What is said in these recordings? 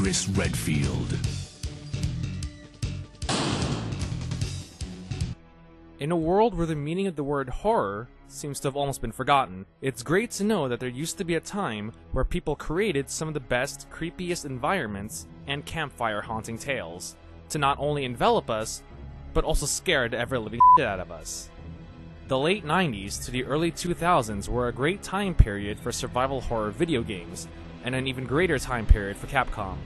dangerous Redfield. In a world where the meaning of the word horror seems to have almost been forgotten, it's great to know that there used to be a time where people created some of the best, creepiest environments and campfire haunting tales, to not only envelop us, but also scare the ever-living shit out of us. The late 90s to the early 2000s were a great time period for survival horror video games, and an even greater time period for Capcom.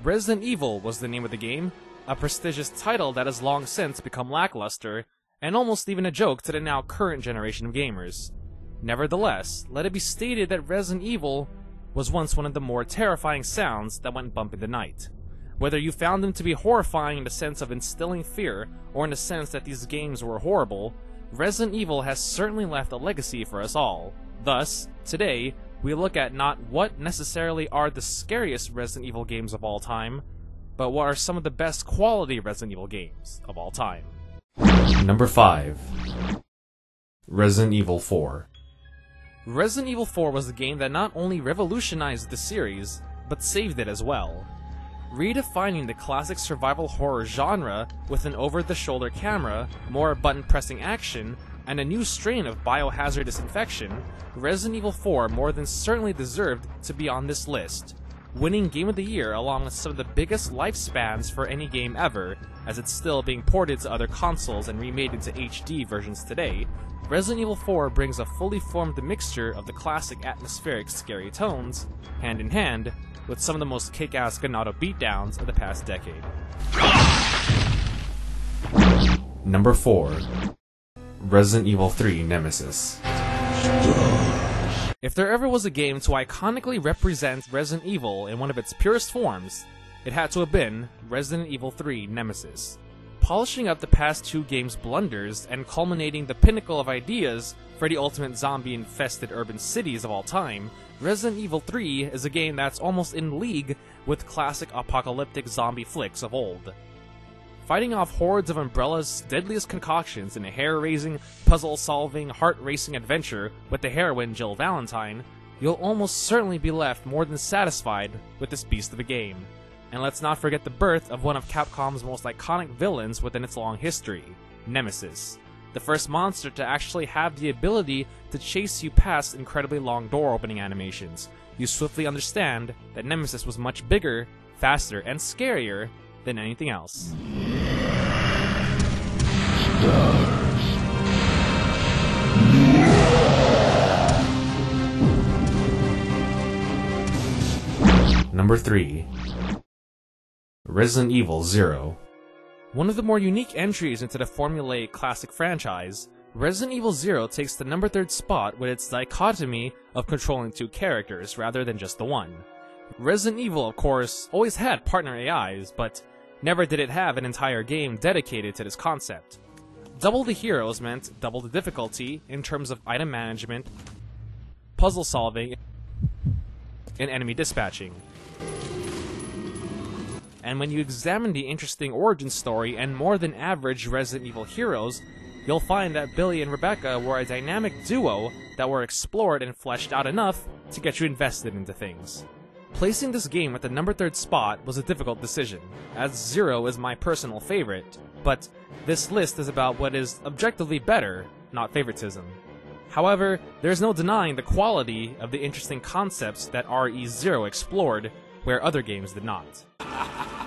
Resident Evil was the name of the game, a prestigious title that has long since become lackluster, and almost even a joke to the now current generation of gamers. Nevertheless, let it be stated that Resident Evil was once one of the more terrifying sounds that went bump in the night. Whether you found them to be horrifying in the sense of instilling fear, or in the sense that these games were horrible, Resident Evil has certainly left a legacy for us all. Thus, today, we look at not what necessarily are the scariest Resident Evil games of all time, but what are some of the best quality Resident Evil games of all time. Number 5. Resident Evil 4. Resident Evil 4 was a game that not only revolutionized the series, but saved it as well. Redefining the classic survival horror genre with an over-the-shoulder camera, more button-pressing action, and a new strain of biohazard disinfection, Resident Evil 4 more than certainly deserved to be on this list, winning Game of the Year along with some of the biggest lifespans for any game ever, as it's still being ported to other consoles and remade into HD versions today. Resident Evil 4 brings a fully formed mixture of the classic atmospheric scary tones, hand in hand, with some of the most kick-ass Ganado beatdowns of the past decade. Number 4. Resident Evil 3 Nemesis. If there ever was a game to iconically represent Resident Evil in one of its purest forms, it had to have been Resident Evil 3 Nemesis. Polishing up the past two games' blunders and culminating the pinnacle of ideas for the ultimate zombie-infested urban cities of all time, Resident Evil 3 is a game that's almost in league with classic apocalyptic zombie flicks of old. Fighting off hordes of Umbrella's deadliest concoctions in a hair-raising, puzzle-solving, heart-racing adventure with the heroine Jill Valentine, you'll almost certainly be left more than satisfied with this beast of a game. And let's not forget the birth of one of Capcom's most iconic villains within its long history, Nemesis. The first monster to actually have the ability to chase you past incredibly long door-opening animations. You swiftly understand that Nemesis was much bigger, faster, and scarier than anything else. Number 3. Resident Evil 0. One of the more unique entries into the formulaic classic franchise, Resident Evil 0 takes the number 3rd spot with its dichotomy of controlling two characters rather than just the one. Resident Evil, of course, always had partner AIs, but never did it have an entire game dedicated to this concept. Double the heroes meant double the difficulty in terms of item management, puzzle solving, and enemy dispatching. And when you examine the interesting origin story and more than average Resident Evil heroes, you'll find that Billy and Rebecca were a dynamic duo that were explored and fleshed out enough to get you invested into things. Placing this game at the number 3rd spot was a difficult decision, as 0 is my personal favorite, but this list is about what is objectively better, not favoritism. However, there's no denying the quality of the interesting concepts that RE0 explored, where other games did not.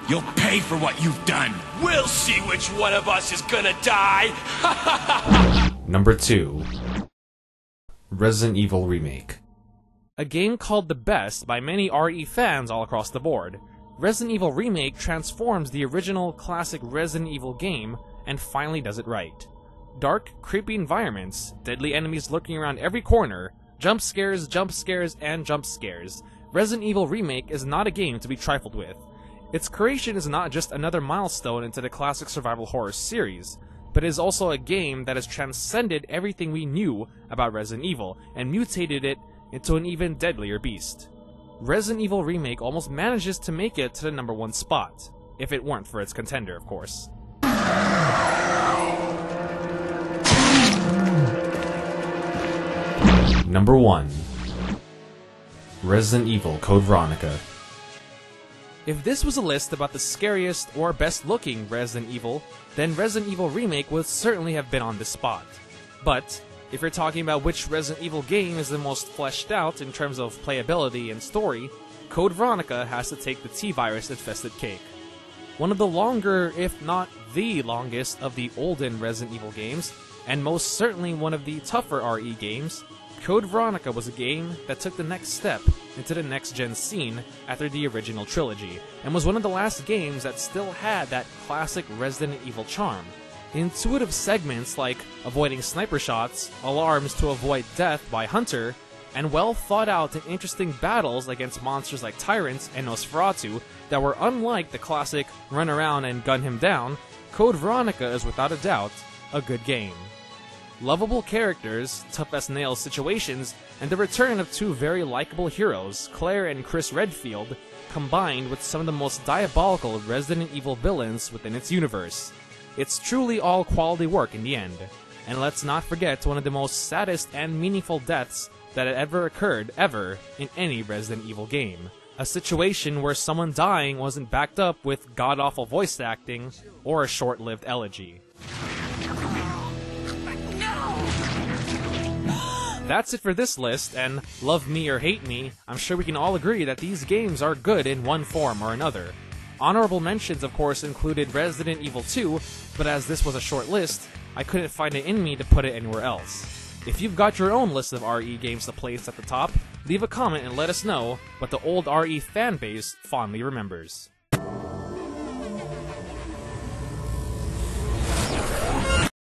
You'll pay for what you've done. We'll see which one of us is gonna die. Number 2. Resident Evil Remake. A game called the best by many RE fans all across the board, Resident Evil Remake transforms the original classic Resident Evil game and finally does it right. Dark, creepy environments, deadly enemies lurking around every corner, jump scares, and jump scares. Resident Evil Remake is not a game to be trifled with. Its creation is not just another milestone into the classic survival horror series, but is also a game that has transcended everything we knew about Resident Evil and mutated it into an even deadlier beast. Resident Evil Remake almost manages to make it to the number 1 spot, if it weren't for its contender, of course. Number 1. Resident Evil Code Veronica. If this was a list about the scariest or best looking Resident Evil, then Resident Evil Remake would certainly have been on this spot. But, if you're talking about which Resident Evil game is the most fleshed out in terms of playability and story, Code Veronica has to take the T-Virus infested cake. One of the longer, if not the longest, of the olden Resident Evil games, and most certainly one of the tougher RE games, Code Veronica was a game that took the next step into the next-gen scene after the original trilogy, and was one of the last games that still had that classic Resident Evil charm. Intuitive segments like avoiding sniper shots, alarms to avoid death by Hunter, and well thought out and interesting battles against monsters like Tyrant and Nosferatu that were unlike the classic run around and gun him down, Code Veronica is without a doubt a good game. Lovable characters, tough-as-nails situations, and the return of two very likable heroes, Claire and Chris Redfield, combined with some of the most diabolical Resident Evil villains within its universe. It's truly all quality work in the end. And let's not forget one of the most saddest and meaningful deaths that had ever occurred in any Resident Evil game. A situation where someone dying wasn't backed up with god-awful voice acting or a short-lived elegy. That's it for this list, and love me or hate me, I'm sure we can all agree that these games are good in one form or another. Honorable mentions, of course, included Resident Evil 2, but as this was a short list, I couldn't find it in me to put it anywhere else. If you've got your own list of RE games to place at the top, leave a comment and let us know what the old RE fanbase fondly remembers.